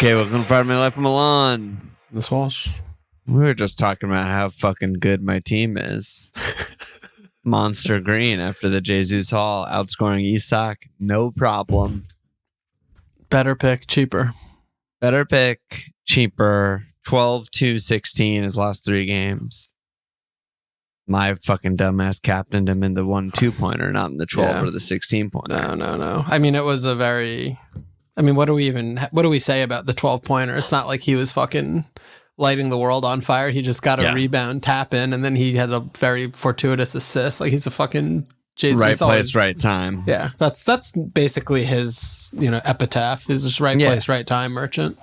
Okay, welcome to Friday Night Life from Milan. This Walsh. We were just talking about how fucking good my team is. Monster Green after the Jesus Hall, outscoring Isak, no problem. Better pick, cheaper. Better pick, cheaper. 12-2-16 his last 3 games. My fucking dumbass captained him in the 1-2 pointer, not in the 12 or the 16 pointer. No. I mean, it was a very... I mean, what do we say about the 12 pointer? It's not like he was fucking lighting the world on fire. He just got a rebound, tap in, and then he had a very fortuitous assist. Like, he's a fucking Jesus. Right place, right time. Yeah, that's basically his, epitaph. Is just right place, right time merchant.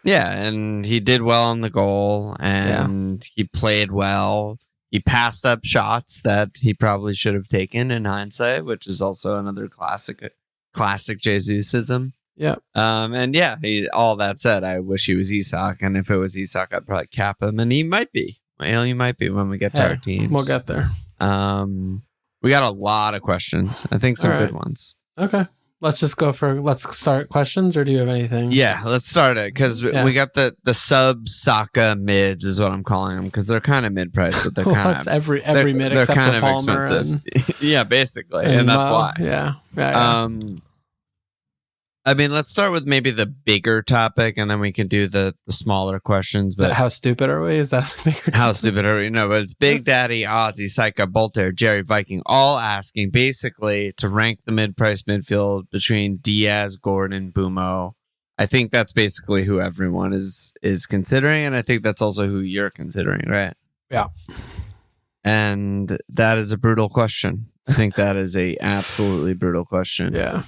Yeah, and he did well on the goal, and he played well. He passed up shots that he probably should have taken in hindsight, which is also another classic Jesusism. Yeah. All that said, I wish he was Isak, and if it was Isak, I'd probably cap him, and he might be. He might be when we get to our teams. We'll get there. We got a lot of questions. I think some good ones. Okay. Let's start questions, or do you have anything? Yeah, let's start it, because we got the sub-Saka mids is what I'm calling them, because they're kind of mid-priced, but they're kind of... every mid except kind for Palmer. expensive. Yeah, basically, and that's why. Yeah. I mean, let's start with maybe the bigger topic, and then we can do the smaller questions. But how stupid are we? Is that the bigger topic? How stupid are we? No, but it's Big Daddy, Ozzy, Psycho, Bolter, Jerry, Viking, all asking basically to rank the mid-price midfield between Diaz, Gordon, Bumo. I think that's basically who everyone is considering, and I think that's also who you're considering, right? Yeah. And that is a brutal question. I think that is a absolutely brutal question. Yeah.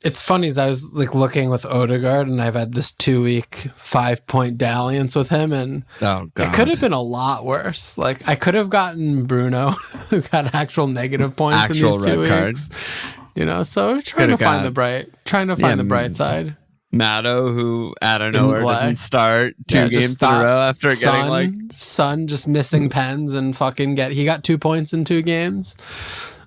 It's funny as I was like looking with Odegaard, and I've had this 2-week 5-point dalliance with him, and it could have been a lot worse. Like, I could have gotten Bruno, who got actual negative points in these 2 weeks. Cards. So we're trying to find the bright side. Matto, who out of nowhere doesn't start 2 games in a row after getting Son just missing pens and he got 2 points in 2 games.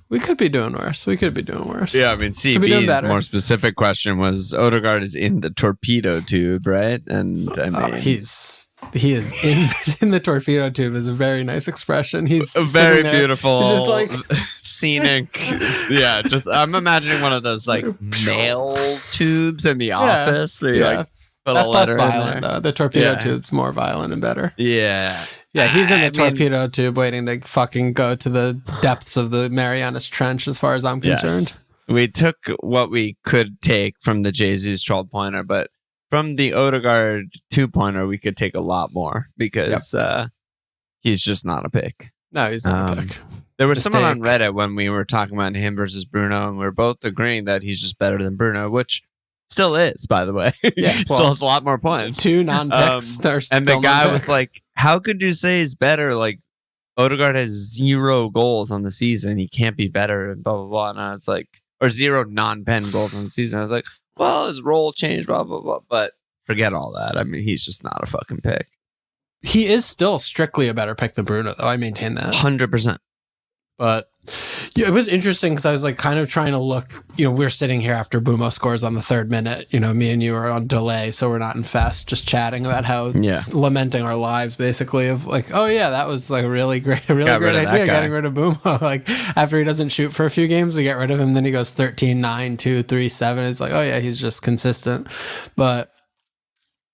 We could be doing worse. Yeah, I mean, CB's more specific question was Odegaard is in the torpedo tube, right? And I mean, he is in the torpedo tube is a very nice expression. He's a very beautiful, he's just like scenic. Yeah, just I'm imagining one of those like mail tubes in the office. Where you that's less violent though. The torpedo tube's more violent and better. Yeah. Yeah, he's in the torpedo tube waiting to fucking go to the depths of the Marianas Trench as far as I'm concerned. Yes. We took what we could take from the Jesus 12-pointer, but from the Odegaard 2-pointer, we could take a lot more because he's just not a pick. No, he's not a pick. There was someone on Reddit when we were talking about him versus Bruno, and we were both agreeing that he's just better than Bruno, which... still is, by the way. Yeah, still has a lot more points. 2 non-picks. And the guy was like, how could you say he's better? Like, Odegaard has 0 goals on the season. He can't be better, and blah, blah, blah. And I was like, or 0 non-pen goals on the season. I was like, well, his role changed, blah, blah, blah. But forget all that. I mean, he's just not a fucking pick. He is still strictly a better pick than Bruno, though. I maintain that. 100%. But yeah, it was interesting because I was like kind of trying to look, we're sitting here after Bumo scores on the 3rd minute, me and you are on delay, so we're not in fest, just chatting about how lamenting our lives basically of like, oh yeah, that was like a really great idea getting rid of Bumo. Like after he doesn't shoot for a few games, we get rid of him, then he goes 13, 9, 2, 3, 7. It's like, oh yeah, he's just consistent. But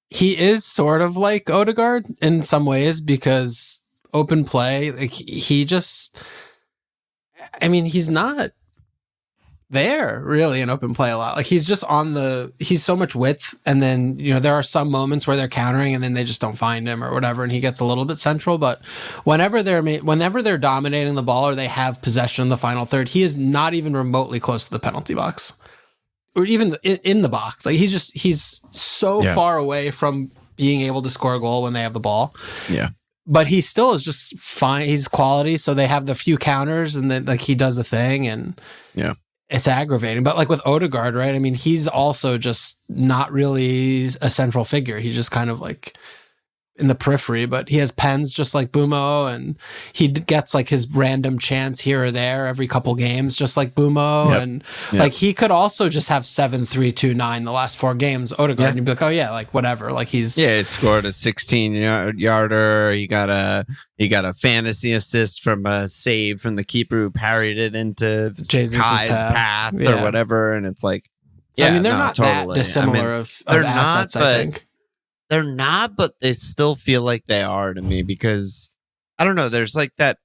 he is sort of like Odegaard in some ways because open play, like he just... I mean, he's not there really in open play a lot. Like he's just he's so much width. And then, there are some moments where they're countering and then they just don't find him or whatever. And he gets a little bit central, but whenever they're dominating the ball or they have possession in the final third, he is not even remotely close to the penalty box or even in the box. Like he's so far away from being able to score a goal when they have the ball. Yeah. But he still is just fine. He's quality, so they have the few counters, and then like he does a thing, and it's aggravating. But like with Odegaard, right? I mean, he's also just not really a central figure. He's just kind of like in the periphery, but he has pens just like Bumo, and he gets like his random chance here or there every couple games, just like Bumo. And like he could also just have 7-3-2-9 the last 4 games, Odegaard, and you'd be like, oh yeah, like whatever. Like he scored a 16-yarder. He got a fantasy assist from a save from the keeper who parried it into Jesus' Kai's path or whatever. And it's like, I mean, they're not that dissimilar of assets, I think. They're not, but they still feel like they are to me because I don't know. There's like that